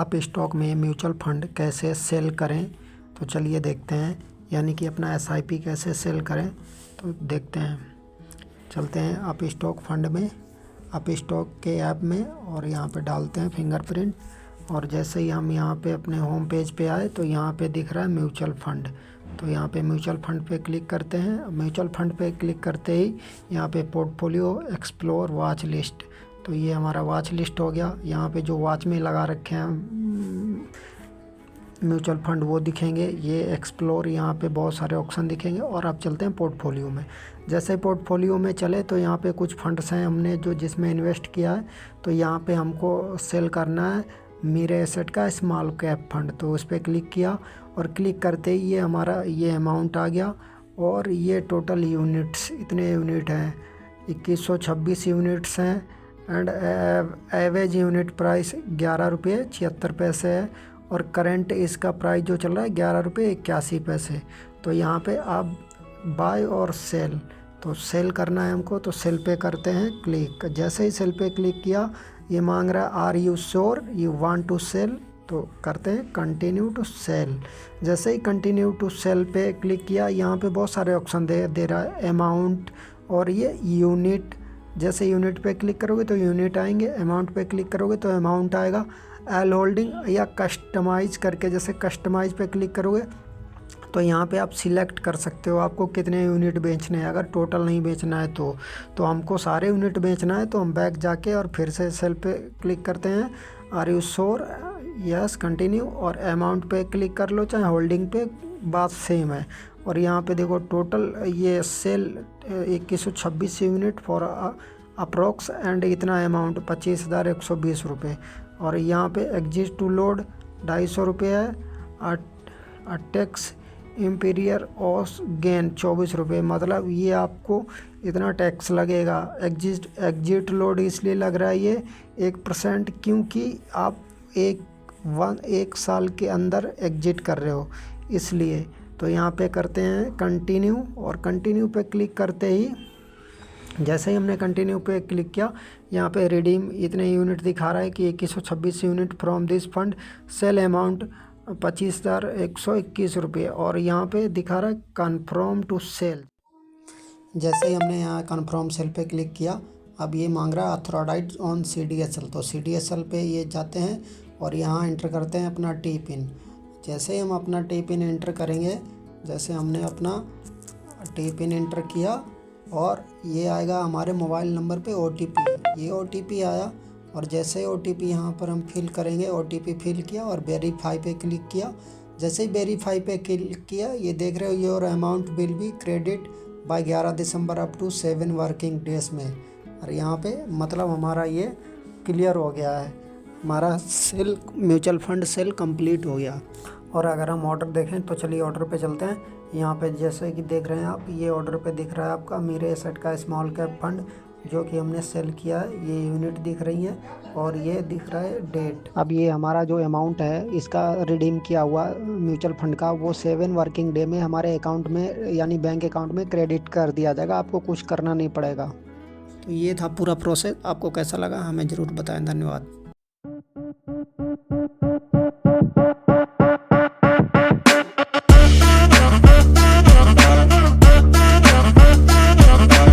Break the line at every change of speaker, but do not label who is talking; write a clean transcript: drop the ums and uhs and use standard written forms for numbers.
आप स्टॉक में mutual fund कैसे सेल करें, तो चलिए देखते हैं। यानी कि अपना एसआईपी कैसे सेल करें, तो देखते हैं। चलते हैं आप स्टॉक फंड में, आप स्टॉक के ऐप में, और यहाँ पे डालते हैं फिंगरप्रिंट। और जैसे ही हम यहाँ पे अपने होम पेज पे आए तो यहाँ पे दिख रहा है म्यूचुअल फंड। तो यहाँ पे म्यूचुअल फंड पे क्लिक करते हैं। म्यूचुअल फंड पे क्लिक करते ही यहाँ पे पोर्टफोलियो एक्सप्लोर वॉच लिस्ट, तो ये हमारा वॉच लिस्ट हो गया। यहाँ पे जो वॉच में लगा रखे हैं म्यूचुअल फंड वो दिखेंगे। ये एक्सप्लोर, यहाँ पे बहुत सारे ऑप्शन दिखेंगे। और अब चलते हैं पोर्टफोलियो में। जैसे पोर्टफोलियो में चले तो यहाँ पे कुछ फंड्स हैं हमने जो जिसमें इन्वेस्ट किया है, तो यहाँ पे हमको सेल करना है मीरे एसेट का स्मॉल कैप फंड। तो उस पर क्लिक किया और क्लिक करते ही ये हमारा ये अमाउंट आ गया। और ये टोटल यूनिट्स, इतने यूनिट हैं, 2126 यूनिट्स हैं। एंड एवरेज यूनिट प्राइस 11 रुपये 76 पैसे है। और करंट इसका प्राइस जो चल रहा है 11 रुपये 81 पैसे। तो यहाँ पे आप बाय और सेल, तो सेल करना है हमको, तो सेल पे करते हैं क्लिक। जैसे ही सेल पे क्लिक किया ये मांग रहा है are you sure you want to sell, तो करते हैं कंटिन्यू टू सेल। जैसे ही कंटिन्यू टू सेल पे क्लिक किया यहाँ पे बहुत सारे ऑप्शन दे रहा है, अमाउंट और ये यूनिट। जैसे यूनिट पे क्लिक करोगे तो यूनिट आएंगे, अमाउंट पे क्लिक करोगे तो अमाउंट आएगा। एल होल्डिंग या कस्टमाइज करके, जैसे कस्टमाइज पे क्लिक करोगे तो यहाँ पे आप सिलेक्ट कर सकते हो आपको कितने यूनिट बेचने हैं। अगर टोटल नहीं बेचना है तो हमको सारे यूनिट बेचना है, तो हम बैक जाके और फिर से सेल पे क्लिक करते हैं। Are you sure, yes continue, और अमाउंट पे क्लिक कर लो, चाहे होल्डिंग पे, बात सेम है। और यहाँ पे देखो टोटल ये sell 2126 unit for approx and इतना अमाउंट 25,120 रुपये। और यहाँ पे एग्जिट टू लोड 250 रुपये है। टैक्स इम्पीरियर ऑस गेन 24 रुपये, मतलब ये आपको इतना टैक्स लगेगा। एग्जिट लोड इसलिए लग रहा है ये 1%, क्योंकि आप एक साल के अंदर एग्जिट कर रहे हो इसलिए। तो यहाँ पे करते हैं कंटिन्यू, और कंटिन्यू पे क्लिक करते ही जैसे ही हमने कंटिन्यू पे क्लिक किया यहाँ पे रिडीम इतने यूनिट दिखा रहा है कि 2126 unit from this fund, sale amount 25,121 रुपये। और यहाँ पे दिखा रहा है कन्फर्म टू सेल। जैसे ही हमने यहाँ कन्फर्म सेल पे क्लिक किया, अब ये मांग रहा है अथॉराइज्ड ऑन CDSL, तो CDSL पे ये जाते हैं और यहाँ एंटर करते हैं अपना टी पिन। जैसे ही हम अपना टी पिन एंटर करेंगे, जैसे हमने अपना टी पिन एंटर किया और ये आएगा हमारे मोबाइल नंबर पे OTP। ये OTP आया और जैसे OTP यहाँ पर हम फिल करेंगे, OTP फिल किया और वेरीफाई पे क्लिक किया। जैसे ही वेरीफाई पे क्लिक किया ये देख रहे हो your amount will be credit by 11 दिसंबर अप टू 7 वर्किंग डेज में। और यहाँ पे मतलब हमारा ये क्लियर हो गया है, हमारा sell mutual fund sell complete हो गया। और अगर हम ऑर्डर देखें तो चलिए ऑर्डर पे चलते हैं। यहाँ पे जैसे कि देख रहे हैं आप, ये ऑर्डर पे दिख रहा है आपका मीरे एसेट का स्मॉल कैप फंड जो कि हमने सेल किया है। ये यूनिट दिख रही हैं और ये दिख रहा है डेट। अब ये हमारा जो अमाउंट है इसका रिडीम किया हुआ म्यूचुअल फंड का, वो 7 वर्किंग डे में हमारे अकाउंट में यानी बैंक अकाउंट में क्रेडिट कर दिया जाएगा, आपको कुछ करना नहीं पड़ेगा। तो ये था पूरा प्रोसेस। आपको कैसा लगा हमें ज़रूर बताएं। धन्यवाद।